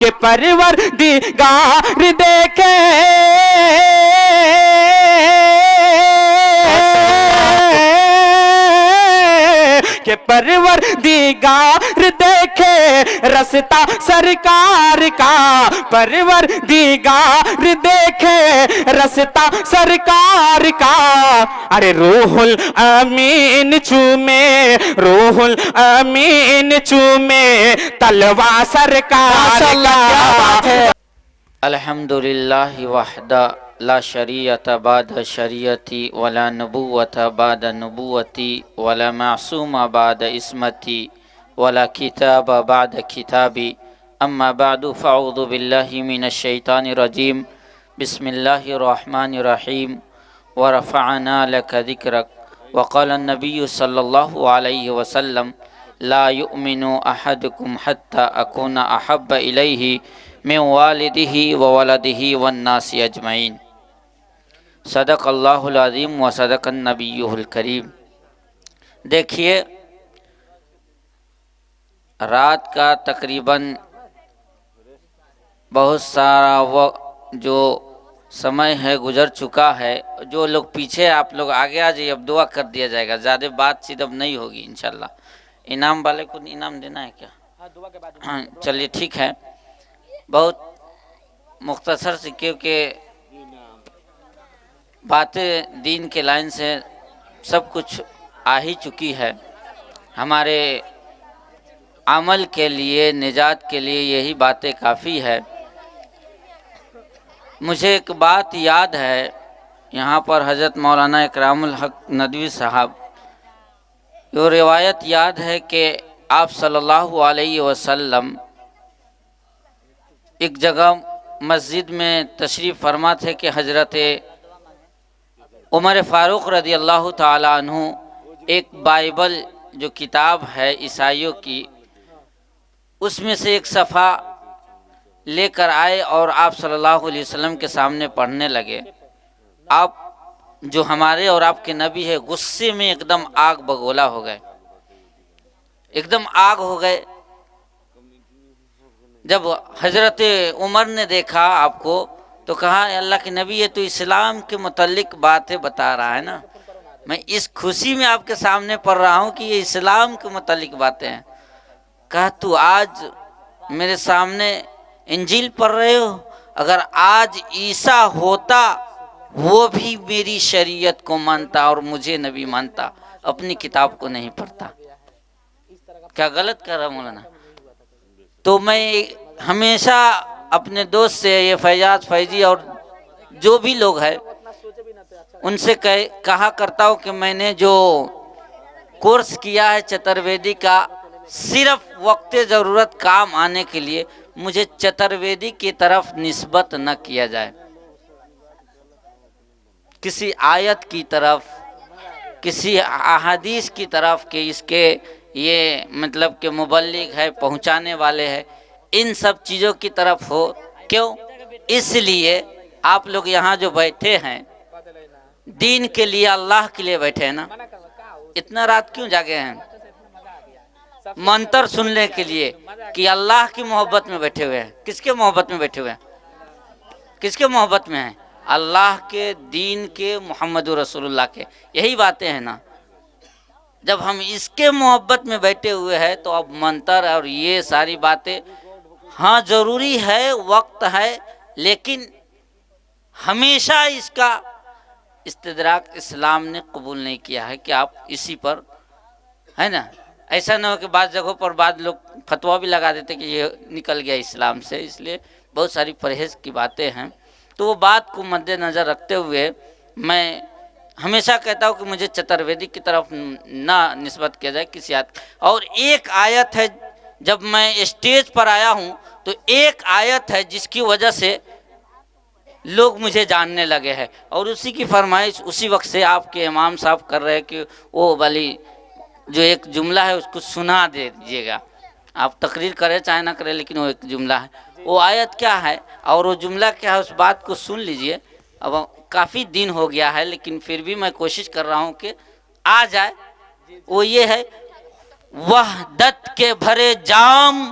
کہ پروردگار دیکھے کہ پروردگار دیکھے رستہ سرکار کا، پروردگار دیکھے رستہ سرکار کا، ارے روح الامین چومے، روح الامین چومے تلوا سرکار کا۔ الحمدللہ وحدہ لا شریعت بعد شریعتی ولا نبوت بعد نبوتی ولا معصوم بعد اسمتی ولا کتاب بعد کتابی اما بعد فاعوذ باللہ من الشیطان الرجیم بسم اللہ الرحمن الرحیم ورفعنا لک ذکرک وقال النبی صلی اللہ علیہ وسلم لا یؤمن احدکم حتی اکون احب الیہ من والدہ وولدہ والناس اجمعین۔ صدق اللہ العظیم و صدق النبی الکریم۔ دیکھیے، رات کا تقریباً بہت سارا جو سمے ہے گزر چکا ہے۔ جو لوگ پیچھے، آپ لوگ آگے آ جائیے، اب دعا کر دیا جائے گا، زیادہ بات چیت اب نہیں ہوگی انشاءاللہ۔ انعام والے کو انعام دینا ہے کیا؟ ہاں چلیے ٹھیک ہے، بہت مختصر سے، کیونکہ باتیں دین کے لائن سے سب کچھ آ ہی چکی ہے۔ ہمارے عمل کے لیے، نجات کے لیے یہی باتیں کافی ہے۔ مجھے ایک بات یاد ہے، یہاں پر حضرت مولانا اکرام الحق ندوی صاحب، یہ روایت یاد ہے کہ آپ صلی اللہ علیہ وسلم ایک جگہ مسجد میں تشریف فرما تھے کہ حضرت عمر فاروق رضی اللہ تعالی عنہ ایک بائبل جو کتاب ہے عیسائیوں کی، اس میں سے ایک صفحہ لے کر آئے اور آپ صلی اللہ علیہ وسلم کے سامنے پڑھنے لگے۔ آپ جو ہمارے اور آپ کے نبی ہے، غصے میں ایک دم آگ بگولا ہو گئے، ایک دم آگ ہو گئے۔ جب حضرت عمر نے دیکھا آپ کو تو کہا، اے اللہ کے نبی، یہ تو اسلام کے متعلق باتیں بتا رہا ہے نا، میں اس خوشی میں آپ کے سامنے پڑھ رہا ہوں کہ یہ اسلام کے متعلق باتیں ہیں۔ کہا، تو آج میرے سامنے انجیل پڑھ رہے ہو؟ اگر آج عیسیٰ ہوتا وہ بھی میری شریعت کو مانتا اور مجھے نبی مانتا، اپنی کتاب کو نہیں پڑھتا۔ کیا غلط کر رہا مولانا؟ تو میں ہمیشہ اپنے دوست سے، یہ فیاض فیضی اور جو بھی لوگ ہیں، ان سے کہا کرتا ہوں کہ میں نے جو کورس کیا ہے چترویدی کا، صرف وقت ضرورت کام آنے کے لیے، مجھے چترویدی کی طرف نسبت نہ کیا جائے، کسی آیت کی طرف، کسی احادیث کی طرف کہ اس کے یہ مطلب کہ مبلغ ہے، پہنچانے والے ہیں، ان سب چیزوں کی طرف ہو۔ کیوں؟ اس لیے آپ لوگ یہاں جو بیٹھے ہیں، دین کے لیے، اللہ کے لیے بیٹھے ہیں نا، اتنا رات کیوں جاگے ہیں؟ منتر سننے کے لیے کہ اللہ کی محبت میں بیٹھے ہوئے ہیں۔ کس کے محبت میں بیٹھے ہوئے ہیں؟ کس کے محبت میں ہیں؟ اللہ کے، دین کے، محمد رسول اللہ کے۔ یہی باتیں ہیں نا۔ جب ہم اس کے محبت میں بیٹھے ہوئے ہیں تو اب منتر اور یہ ساری باتیں، ہاں ضروری ہے، وقت ہے، لیکن ہمیشہ اس کا استدراک اسلام نے قبول نہیں کیا ہے کہ آپ اسی پر، ہے نا، ایسا نہ ہو کہ بعض جگہوں پر بعض لوگ فتویٰ بھی لگا دیتے کہ یہ نکل گیا اسلام سے۔ اس لیے بہت ساری پرہیز کی باتیں ہیں۔ تو وہ بات کو مد نظر رکھتے ہوئے میں ہمیشہ کہتا ہوں کہ مجھے چترویدی کی طرف نہ نسبت کیا جائے کسی آیت۔ اور ایک آیت ہے، جب میں اسٹیج پر آیا ہوں تو ایک آیت ہے جس کی وجہ سے لوگ مجھے جاننے لگے ہیں، اور اسی کی فرمائش اسی وقت سے آپ کے امام صاحب کر رہے کہ وہ والی جو ایک جملہ ہے اس کو سنا دیجیے گا۔ آپ تقریر کریں چاہے نہ کریں، لیکن وہ ایک جملہ ہے۔ وہ آیت کیا ہے اور وہ جملہ کیا ہے، اس بات کو سن لیجئے۔ اب کافی دن ہو گیا ہے لیکن پھر بھی میں کوشش کر رہا ہوں کہ آ جائے۔ وہ یہ ہے، وحدت کے بھرے جام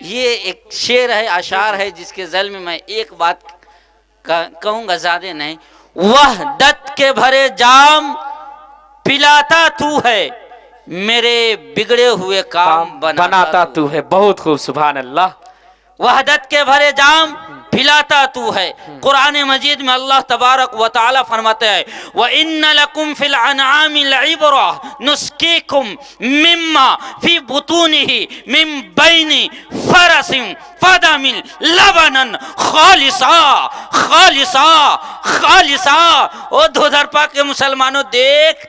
یہ ایک شعر ہے، اشعار ہے، جس کے ذیل میں میں ایک بات کہوں گا، زیادہ نہیں. وحدت کے بھرے جام پلاتا تو ہے، میرے بگڑے ہوئے کام بناتا تو ہے. بہت خوب. سبحان اللہ. وحدت کے بھرے جام پلاتا تو ہے. قرآن مجید میں اللہ تبارک و تعالی فرماتے ہیں وَإِنَّ لَكُمْ فِي الْأَنْعَامِ لَعِبْرَةً نُسْقِيكُم مِّمَّا فِي بُطُونِهِ مِن بَيْنِ فَرَثٍ فَدَمٍ لَبَنًا خالصا. او دھودرپا کے مسلمانوں، دیکھ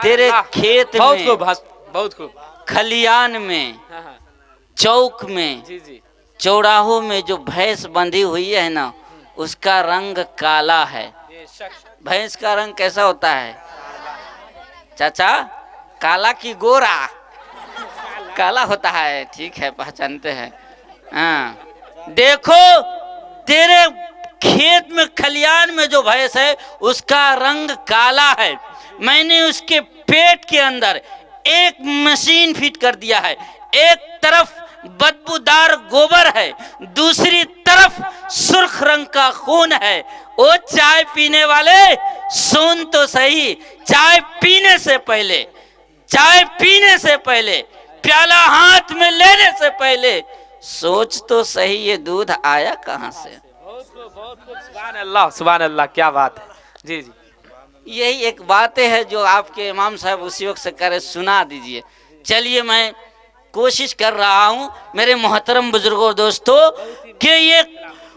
تیرے کھیت بہت میں، خوب. بہت خوب. کھلیان میں، چوک میں، جی جی. چوراہوں میں جو بھینس بندھی ہوئی ہے نا، اس کا رنگ کالا ہے. بھینس کا رنگ کیسا ہوتا ہے چاچا؟ کالا کی گورا؟ کالا ہوتا ہے. ٹھیک ہے، پہچانتے ہیں. ہاں، دیکھو تیرے کھیت میں، کھلیان میں جو بھینس ہے اس کا رنگ کالا ہے. میں نے اس کے پیٹ کے اندر ایک مشین فٹ کر دیا ہے. ایک طرف بدبودار گوبر ہے، دوسری طرف سرخ رنگ کا خون ہے. او چائے پینے والے، سن تو صحیح. چائے پینے سے پہلے پیالہ ہاتھ میں لینے سے پہلے سوچ تو صحیح، یہ دودھ آیا کہاں سے؟ بہت خوب. سبحان اللہ. سبحان اللہ. کیا بات ہے. جی جی. یہی ایک باتیں ہے جو آپ کے امام صاحب اسی وقت سے کرے سنا دیجئے. چلیے، میں کوشش کر رہا ہوں میرے محترم بزرگوں دوستو کہ یہ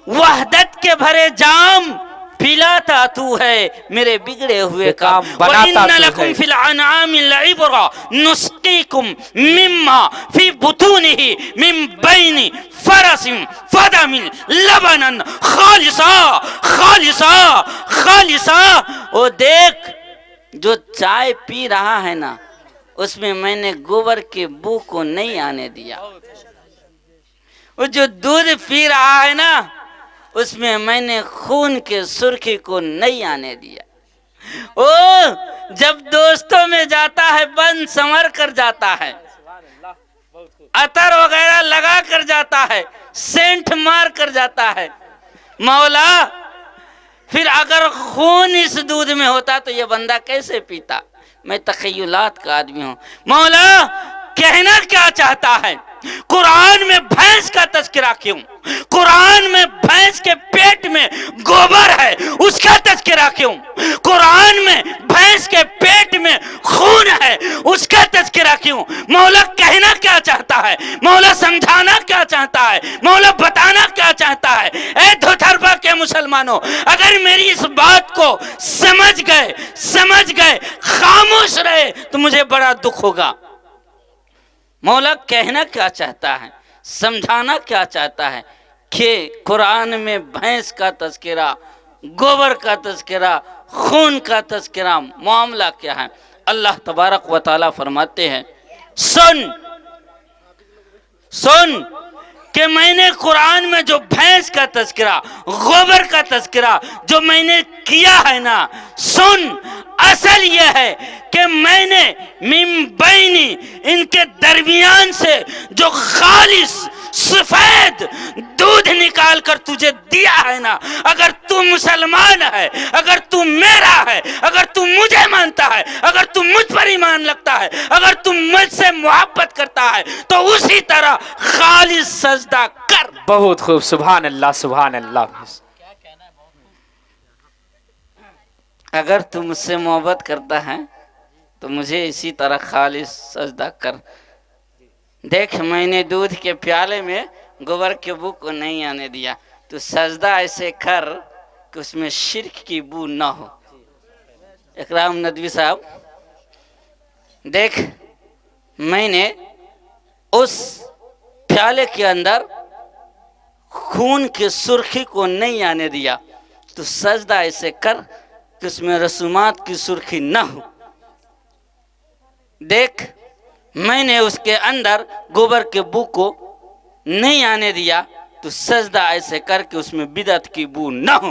وحدت کے بھرے جام پلاتا تو ہے، میرے بگڑے ہوئے کام بناتا وَإِنَّ تو لَكُمْ ہے. فِي الْأَنْعَامِ لَعِبْرَةً نُسْقِيكُم مِّمَّا فِي بُطُونِهِ مِن بَيْنِ فَرَثٍ فَدَمٍ لَبَنًا خالصا. او دیکھ، جو چائے پی رہا ہے نا، اس میں میں نے گوبر کے بو کو نہیں آنے دیا. وہ جو دودھ پی رہا ہے نا، اس میں میں نے خون کے سرخی کو نہیں آنے دیا. او جب دوستوں میں جاتا ہے، بن سنور کر جاتا ہے، عطر وغیرہ لگا کر جاتا ہے، سینٹ مار کر جاتا ہے. مولا، پھر اگر خون اس دودھ میں ہوتا تو یہ بندہ کیسے پیتا؟ میں تخیلات کا آدمی ہوں. مولا، کہنا کیا چاہتا ہے؟ قرآن میں بھینس کا تذکرہ کیوں؟ قرآن میں بھینس کے پیٹ میں گوبر ہے، اس کا تذکرہ کیوں؟ قرآن میں بھینس کے پیٹ میں خون ہے، اس کا تذکرہ کیوں؟ مولا کہنا کیا چاہتا ہے؟ مولا سمجھانا کیا چاہتا ہے؟ مولا بتانا کیا چاہتا ہے؟ اے دھوتربا کے مسلمانوں، اگر میری اس بات کو سمجھ گئے خاموش رہے تو مجھے بڑا دکھ ہوگا. مولا کہنا کیا چاہتا ہے، سمجھانا کیا چاہتا ہے کہ قرآن میں بھینس کا تذکرہ، گوبر کا تذکرہ، خون کا تذکرہ، معاملہ کیا ہے؟ اللہ تبارک و تعالی فرماتے ہیں سن کہ میں نے قرآن میں جو بھینس کا تذکرہ، گوبر کا تذکرہ جو میں نے کیا ہے نا، سن، اصل یہ ہے کہ میں نے من بینی، ان کے درمیان سے جو خالص سفید دودھ نکال کر تجھے دیا ہے نا. اگر تو مسلمان ہے، اگر تو میرا ہے، اگر تو مجھے مانتا ہے، اگر تو مجھ پر ایمان لگتا ہے، اگر تو مجھ سے محبت کرتا ہے، تو اسی طرح خالص سجدہ کر. بہت خوب. سبحان اللہ. سبحان اللہ. اگر تو مجھ سے محبت کرتا ہے تو مجھے اسی طرح خالص سجدہ کر. دیکھ، میں نے دودھ کے پیالے میں گوبر کے بو کو نہیں آنے دیا. تو سجدہ ایسے کر کہ اس میں شرک کی بو نہ ہو. اکرام ندوی صاحب، دیکھ، میں نے اس پیالے کے اندر خون کی سرخی کو نہیں آنے دیا. تو سجدہ ایسے کر کہ اس میں رسومات کی سرخی نہ ہو. دیکھ، میں نے اس کے اندر گوبر کے بو کو نہیں آنے دیا. تو سجدہ ایسے کر کے اس میں بدعت کی بو نہ ہو.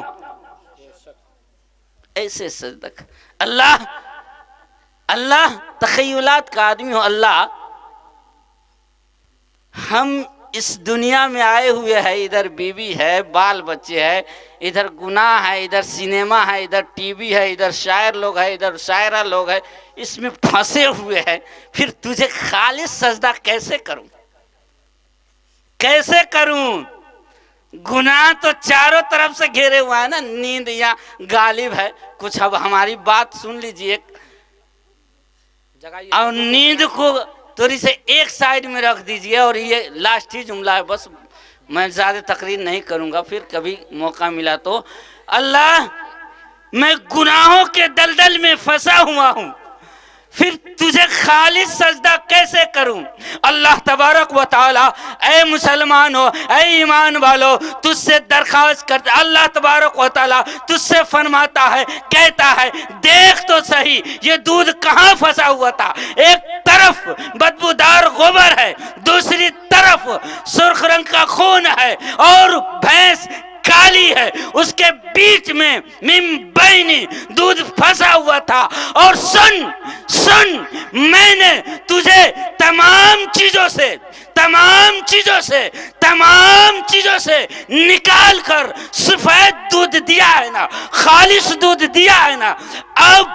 ایسے سجدہ کر. اللہ اللہ تخیلات کا آدمی ہو. اللہ ہم اس دنیا میں آئے ہوئے ہیں، ادھر بیوی ہے، بال بچے ہے، ادھر گناہ ہے، ادھر سینما ہے، ادھر ٹی وی ہے، ادھر شاعر لوگ ہے، ادھر شاعرہ لوگ ہے، اس میں پھنسے ہوئے ہیں. پھر تجھے خالص سجدہ کیسے کروں؟ کیسے کروں؟ گناہ تو چاروں طرف سے گھیرے ہوا ہے نا. نیند یا غالب ہے. کچھ اب ہماری بات سن لیجئے جگائیے. اور نیند کو تھوڑی سے ایک سائیڈ میں رکھ دیجئے. اور یہ لاسٹ ہی جملہ ہے، بس میں زیادہ تقریر نہیں کروں گا، پھر کبھی موقع ملا تو. اللہ میں گناہوں کے دلدل میں پھنسا ہوا ہوں، پھر تجھے خالص سجدہ کیسے کروں؟ اللہ تبارک و تعالی اے مسلمان ہو، اے ایمان والو، تجھ سے درخواست کرتا. اللہ تبارک و تعالی تجھ سے فرماتا ہے، کہتا ہے دیکھ تو صحیح یہ دودھ کہاں پھنسا ہوا تھا. ایک طرف بدبودار گوبر ہے، دوسری طرف سرخ رنگ کا خون ہے، اور بھینس کالی ہے، اس کے بیچ میں من بینی دودھ پھنسا ہوا تھا. اور سن میں نے تجھے تمام چیزوں سے نکال کر سفید دودھ دیا ہے نا، خالص دودھ دیا ہے نا. اب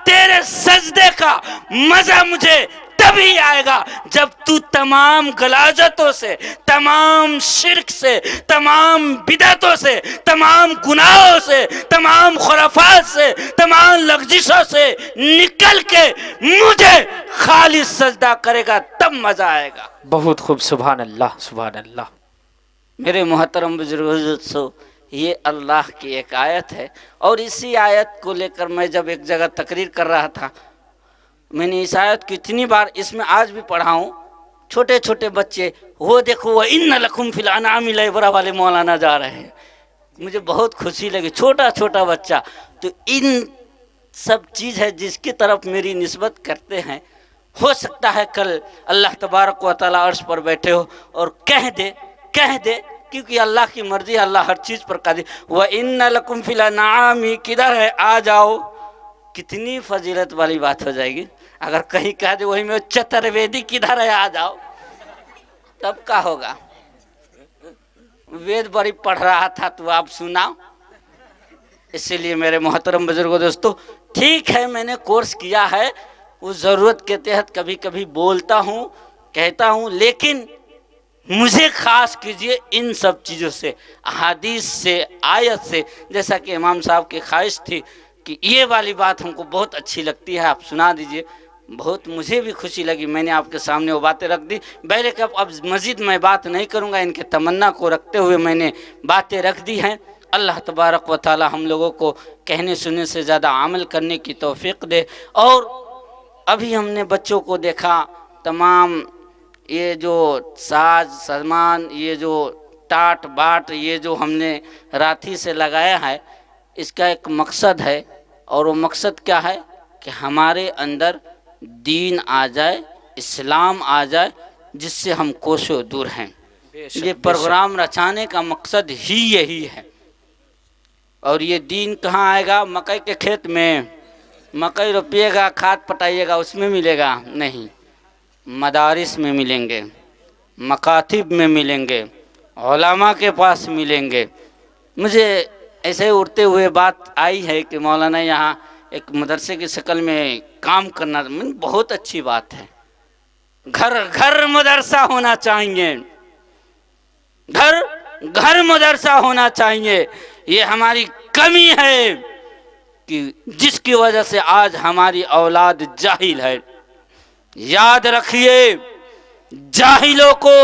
تیرے سجدے کا مزہ مجھے تبھی آئے گا جب تو تمام غلاظتوں سے، تمام شرک سے، تمام بدعتوں سے، تمام گناہوں سے، تمام خرافات سے، تمام لغزشوں سے نکل کے مجھے خالص سجدہ کرے گا، تب مزہ آئے گا. بہت خوب. سبحان اللہ، سبحان اللہ. میرے محترم بزرگوں، یہ اللہ کی ایک آیت ہے. اور اسی آیت کو لے کر میں جب ایک جگہ تقریر کر رہا تھا، میں نے اس آیت کو اتنی بار اس میں آج بھی پڑھا ہوں. چھوٹے چھوٹے بچے وہ دیکھو وَإِنَّ لَكُمْ فِي الْأَنْعَامِ لَعِبْرَةً والے مولانا جا رہے ہیں. مجھے بہت خوشی لگی. چھوٹا بچہ تو ان سب چیز ہے جس کی طرف میری نسبت کرتے ہیں. ہو سکتا ہے کل اللہ تبارک و تعالیٰ عرش پر بیٹھے ہو اور کہہ دے کیونکہ اللہ کی مرضی، اللہ ہر چیز پر قادر. وَإِنَّ لَكُمْ فِي الْأَنْعَامِ کدھر ہے؟ آ جاؤ. کتنی فضیلت والی بات ہو جائے گی اگر کہیں کہہ دے وہی میں چترویدی کدھر ہے، آ جاؤ. تب کا ہوگا؟ وید بڑی پڑھ رہا تھا تو آپ سناؤ. اسی لیے میرے محترم بزرگوں دوستو، ٹھیک ہے میں نے کورس کیا ہے، اس ضرورت کے تحت کبھی کبھی بولتا ہوں، کہتا ہوں، لیکن مجھے خاص کیجئے ان سب چیزوں سے، احادیث سے، آیت سے. جیسا کہ امام صاحب کی خواہش تھی کہ یہ والی بات ہم کو بہت اچھی لگتی ہے، آپ سنا دیجئے. بہت مجھے بھی خوشی لگی، میں نے آپ کے سامنے وہ باتیں رکھ دی. بہرے کہ اب مزید میں بات نہیں کروں گا، ان کے تمنا کو رکھتے ہوئے میں نے باتیں رکھ دی ہیں. اللہ تبارک و تعالی ہم لوگوں کو کہنے سننے سے زیادہ عمل کرنے کی توفیق دے. اور ابھی ہم نے بچوں کو دیکھا، تمام یہ جو ساز سامان، یہ جو ٹاٹ باٹ، یہ جو ہم نے راتھی سے لگایا ہے، اس کا ایک مقصد ہے. اور وہ مقصد کیا ہے؟ کہ ہمارے اندر دین آ جائے، اسلام آ جائے، جس سے ہم کوشوں دور ہیں. یہ پروگرام رچانے کا مقصد ہی یہی ہے. اور یہ دین کہاں آئے گا؟ مکئی کے کھیت میں مکئی روپیے گا، کھاد پٹائیے گا، اس میں ملے گا؟ نہیں. مدارس میں ملیں گے، مکاتب میں ملیں گے، علماء کے پاس ملیں گے. مجھے ایسے اڑتے ہوئے بات آئی ہے کہ مولانا یہاں ایک مدرسے کی شکل میں کام کرنا بہت اچھی بات ہے. گھر گھر مدرسہ ہونا چاہیے، گھر مدرسہ ہونا چاہیے. یہ ہماری کمی ہے کہ جس کی وجہ سے آج ہماری اولاد جاہل ہے. یاد رکھیے، جاہلوں کو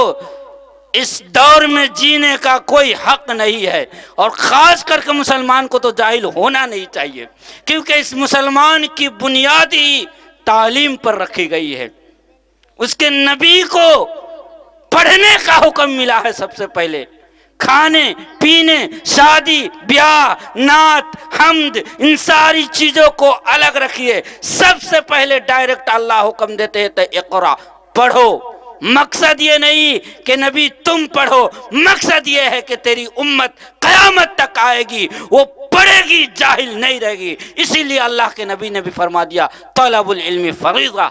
اس دور میں جینے کا کوئی حق نہیں ہے. اور خاص کر کے مسلمان کو تو جاہل ہونا نہیں چاہیے، کیونکہ اس مسلمان کی بنیاد ہی تعلیم پر رکھی گئی ہے. اس کے نبی کو پڑھنے کا حکم ملا ہے سب سے پہلے. کھانے پینے، شادی بیاہ، نعت، حمد، ان ساری چیزوں کو الگ رکھیے. سب سے پہلے ڈائریکٹ اللہ حکم دیتے ہیں تو اقرا، پڑھو. مقصد یہ نہیں کہ نبی تم پڑھو، مقصد یہ ہے کہ تیری امت قیامت تک آئے گی وہ پڑھے گی جاہل نہیں رہے گی۔ اسی لیے اللہ کے نبی نے بھی فرما دیا طلب العلم فریضہ،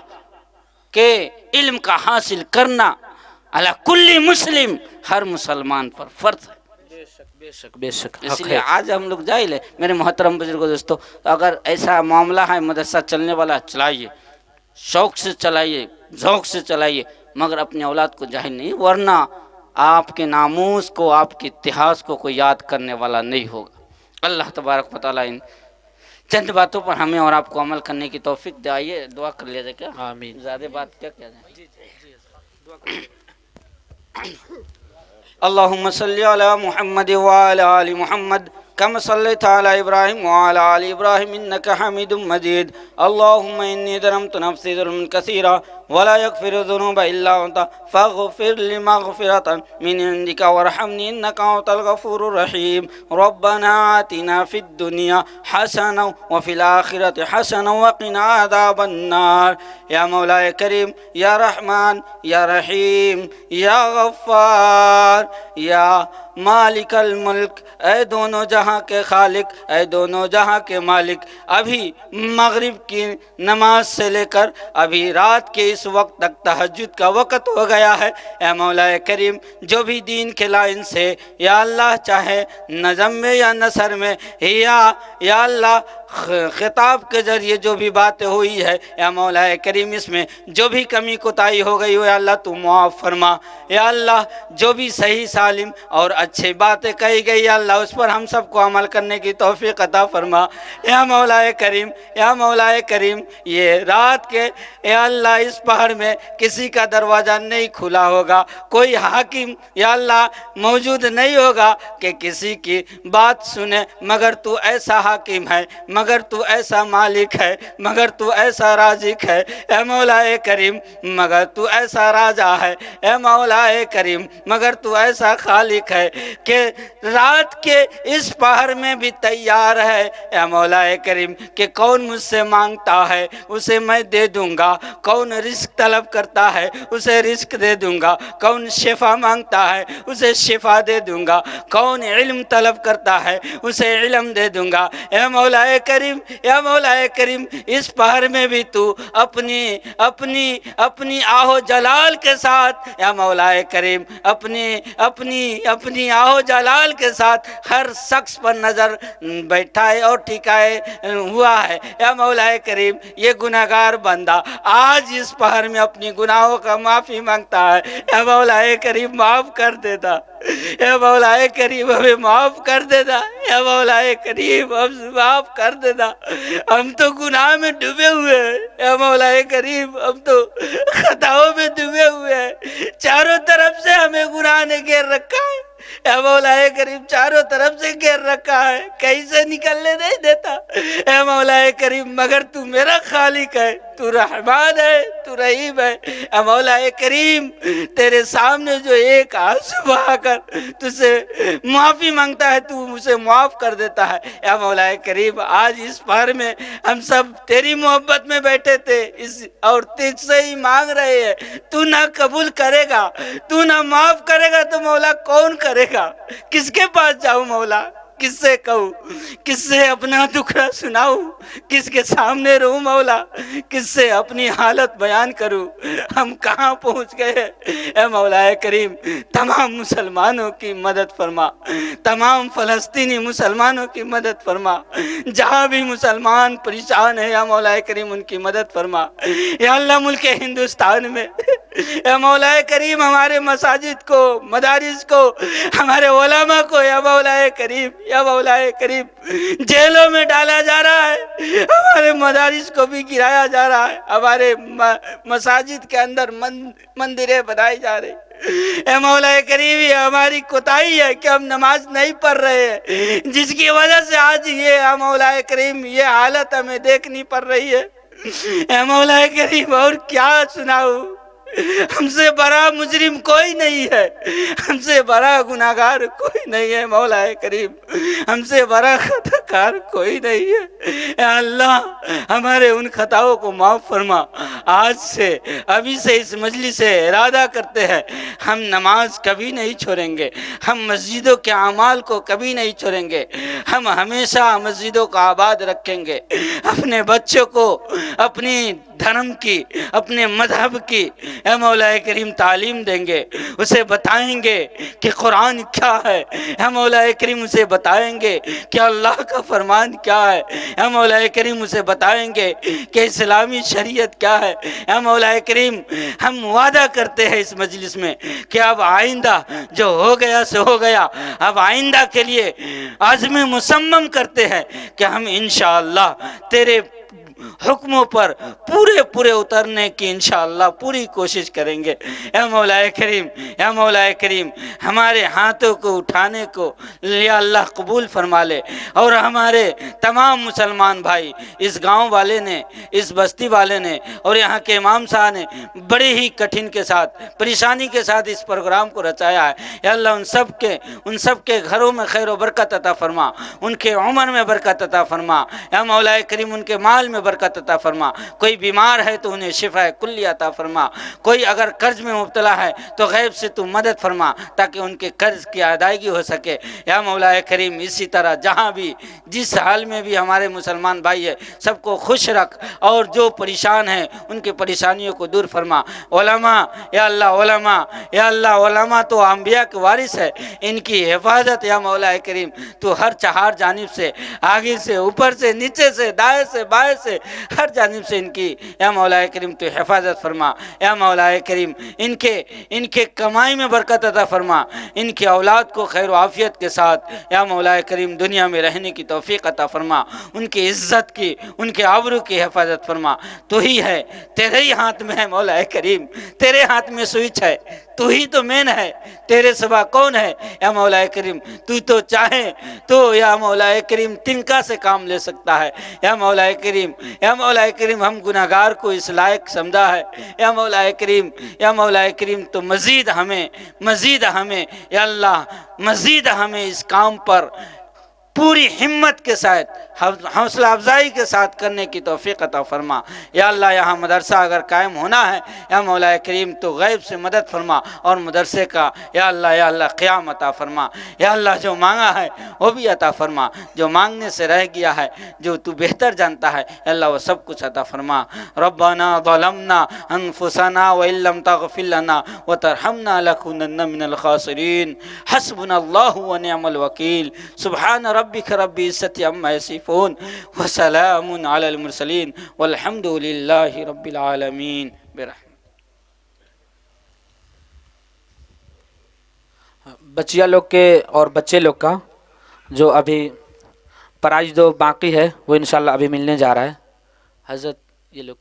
کہ علم کا حاصل کرنا علی کل مسلم، ہر مسلمان پر فرض ہے۔ بے شک بے شک اس لیے آج ہم لوگ جاہل ہیں۔ میرے محترم بزرگوں دوستو، اگر ایسا معاملہ ہے مدرسہ چلنے والا، چلائیے، شوق سے چلائیے، ذوق سے چلائیے، مگر اپنے اولاد کو جاہل نہیں، ورنہ آپ کے ناموس کو، آپ کے اتہاس کو کوئی یاد کرنے والا نہیں ہوگا۔ اللہ تبارک و تعالیٰ ان چند باتوں پر ہمیں اور آپ کو عمل کرنے کی توفیق دے۔ آئیے دعا کر لیا جائے۔ کیا آمین۔ زیادہ بات کیا جائے؟ اللہم صلی علی محمد وعلی آل محمد كما صليت على إبراهيم وعلى آل إبراهيم إنك حميد مجيد. اللهم إني ظلمت نفسي ظلما كثيرا ولا يغفر الذنوب إلا أنت فاغفر لي مغفرة من عندك وارحمني إنك أنت الغفور الرحيم. ربنا آتنا في الدنيا حسنة وفي الآخرة حسنة وقنا عذاب النار. يا مولاي کریم، یا رحمان، یا رحیم، یا غفار، یا مالک الملک، اے دونوں جہاں کے خالق، اے دونوں جہاں کے مالک، ابھی مغرب کی نماز سے لے کر ابھی رات کے اس وقت تک تہجد کا وقت ہو گیا ہے. اے مولا کریم، جو بھی دین کے لائن سے یا اللہ چاہے نظم میں یا نثر میں یا اللہ خطاب کے ذریعے جو بھی باتیں ہوئی ہے، یا مولا کریم اس میں جو بھی کمی کوتاہی ہو گئی ہو، یا اللہ تو معاف فرما. یا اللہ جو بھی صحیح سالم اور اچھی باتیں کہی گئی، یا اللہ اس پر ہم سب کو عمل کرنے کی توفیق عطا فرما. یا مولا کریم، یا مولا کریم، یہ رات کے یا اللہ اس پہر میں کسی کا دروازہ نہیں کھلا ہوگا، کوئی حاکم یا اللہ موجود نہیں ہوگا کہ کسی کی بات سنے، مگر تو ایسا حاکم ہے، مگر تو ایسا مالک ہے، مگر تو ایسا رازق ہے. اے مولا کریم، مگر تو ایسا راجا ہے. اے مولا کریم، مگر تو ایسا خالق ہے کہ رات کے اس پہر میں بھی تیار ہے. اے مولا کریم کہ کون مجھ سے مانگتا ہے اسے میں دے دوں گا، کون رزق طلب کرتا ہے اسے رزق دے دوں گا، کون شفا مانگتا ہے اسے شفا دے دوں گا، کون علم طلب کرتا ہے اسے علم دے دوں گا. اے مولا کریم، یا مولا کریم، اس پہر میں بھی تو اپنی آہو جلال کے ساتھ، یا مولا کریم اپنی آہو جلال کے ساتھ ہر شخص پر نظر بیٹھائے اور ٹھکائے ہوا ہے. یا مولا کریم، یہ گناہگار بندہ آج اس پہر میں اپنی گناہوں کا معافی مانگتا ہے. یا مولا کریم معاف کر دیتا، یا مولا کریم ہمیں معاف کر دیتا، یا مولا کریم ہم معاف کر دیتا. ہم تو گناہ میں ڈوبے ہوئے ہیں، یا مولا کریم ہم تو خطاؤں میں ڈوبے ہوئے ہیں، چاروں طرف سے ہمیں گناہ نے گھیر رکھا ہے. اے مولا کریم چاروں طرف سے گھیر رکھا ہے، کہیں سے نکلنے نہیں دیتا. اے مولا کریم مگر تو میرا خالق ہے، تو رحمان ہے، تو رحیم ہے. اے مولا کریم تیرے سامنے جو ایک آنسو بہا کر تجھ سے معافی مانگتا ہے تو اسے معاف کر دیتا ہے. اے مولا کریم آج اس پہر میں ہم سب تیری محبت میں بیٹھے تھے اور تجھ سے ہی مانگ رہے ہیں. تو نہ قبول کرے گا، تو نہ معاف کرے گا تو مولا کون کرے گا؟ کس کے پاس جاؤں مولا؟ کس سے کہوں؟ کس سے اپنا دکھڑا سناؤں؟ کس کے سامنے رہوں مولا؟ کس سے اپنی حالت بیان کروں؟ ہم کہاں پہنچ گئے؟ اے مولا کریم تمام مسلمانوں کی مدد فرما، تمام فلسطینی مسلمانوں کی مدد فرما، جہاں بھی مسلمان پریشان ہے یا مولا کریم ان کی مدد فرما. یا اللہ ملک ہندوستان میں اے مولا کریم ہمارے مساجد کو، مدارس کو، ہمارے علماء کو یا مولا کریم، یا مولا کریم جیلوں میں ڈالا جا رہا ہے، ہمارے مدارس کو بھی گرایا جا رہا ہے، ہمارے مساجد کے اندر مندریں بنائی جا رہی. اے مولا کریم یہ ہماری کوتاہی ہے کہ ہم نماز نہیں پڑھ رہے ہیں، جس کی وجہ سے آج یہ مولا کریم یہ حالت ہمیں دیکھنی پڑ رہی ہے. اے مولا کریم اور کیا سناؤں؟ ہم سے بڑا مجرم کوئی نہیں ہے، ہم سے بڑا گناہگار کوئی نہیں ہے مولا کریم، ہم سے بڑا خطا کار کوئی نہیں ہے۔ اے اللہ ہمارے ان خطاؤں کو معاف فرما۔ آج سے ابھی سے اس مجلس سے ارادہ کرتے ہیں ہم نماز کبھی نہیں چھوڑیں گے، ہم مسجدوں کے اعمال کو کبھی نہیں چھوڑیں گے، ہم ہمیشہ مسجدوں کو آباد رکھیں گے، اپنے بچوں کو اپنی دھرم کی، اپنے مذہب کی اے مولا کریم تعلیم دیں گے، اسے بتائیں گے کہ قرآن کیا ہے، اے مولا کریم اسے بتائیں گے کہ اللہ کا فرمان کیا ہے، اے مولا کریم اسے بتائیں گے کہ اسلامی شریعت کیا ہے۔ اے مولا کریم ہم وعدہ کرتے ہیں اس مجلس میں کہ اب آئندہ جو ہو گیا سو ہو گیا، اب آئندہ کے لیے عزم مصمم کرتے ہیں کہ ہم انشاءاللہ تیرے حکموں پر پورے اترنے کی انشاءاللہ پوری کوشش کریں گے۔ اے مولا کریم، اے مولا کریم ہمارے ہاتھوں کو اٹھانے کو یا اللہ قبول فرما لے، اور ہمارے تمام مسلمان بھائی، اس گاؤں والے نے، اس بستی والے نے اور یہاں کے امام صاحب نے بڑے ہی کٹھن کے ساتھ، پریشانی کے ساتھ اس پروگرام کو رچایا ہے۔ یا اللہ ان سب کے گھروں میں خیر و برکت عطا فرما، ان کے عمر میں برکت عطا فرما، یا مولا کریم ان کے مال میں برکت عطا فرما، کوئی بیمار ہے تو انہیں شفا کلی عطا فرما، کوئی اگر قرض میں مبتلا ہے تو غیب سے تو مدد فرما تاکہ ان کے قرض کی ادائیگی ہو سکے۔ یا مولا کریم اسی طرح جہاں بھی جس حال میں بھی ہمارے مسلمان بھائی ہیں سب کو خوش رکھ، اور جو پریشان ہیں ان کی پریشانیوں کو دور فرما۔ علماء یا اللہ علماء تو انبیاء کے وارث ہے، ان کی حفاظت یا مولا کریم تو ہر چہار جانب سے، آگے سے، اوپر سے، نیچے سے، دائیں سے، بائیں سے، ہر جانب سے ان کی یا مولا کریم تو حفاظت فرما۔ یا مولا کریم ان کے کمائی میں برکت عطا فرما، ان کی اولاد کو خیر و عافیت کے ساتھ یا مولا کریم دنیا میں رہنے کی توفیق عطا فرما، ان کی عزت کی، ان کے آبرو کی حفاظت فرما۔ تو ہی ہے، تیرے ہی ہاتھ میں ہے مولا کریم، تیرے ہاتھ میں سوئچ ہے، تو ہی تو مین ہے، تیرے سوا کون ہے یا مولا کریم؟ تو چاہے تو یا مولا کریم تنکا سے کام لے سکتا ہے۔ یا مولا کریم ہم گناہگار کو اس لائق سمجھا ہے، یا مولا کریم تو مزید ہمیں یا اللہ مزید ہمیں اس کام پر پوری ہمت کے ساتھ، حوصلہ افزائی کے ساتھ کرنے کی توفیق عطا فرما۔ یا اللہ یہاں مدرسہ اگر قائم ہونا ہے یا مولا کریم تو غیب سے مدد فرما، اور مدرسے کا یا اللہ قیام عطا فرما۔ یا اللہ جو مانگا ہے وہ بھی عطا فرما، جو مانگنے سے رہ گیا ہے جو تو بہتر جانتا ہے یا اللہ وہ سب کچھ عطا فرما۔ ربنا ظلمنا انفسنا وان لم تغفر لنا وترحمنا لنكونن من الخاسرین۔ حسبنا اللہ ونعم الوکیل۔ سبحان ربک رب العزۃ عما یصفون وسلام علی المرسلین والحمد للہ رب العالمین برحمتہ۔ بچیا لوگ کے اور بچے لوگ کا جو ابھی پرائز جو باقی ہے وہ انشاءاللہ ابھی ملنے جا رہا ہے۔ حضرت یہ لوگ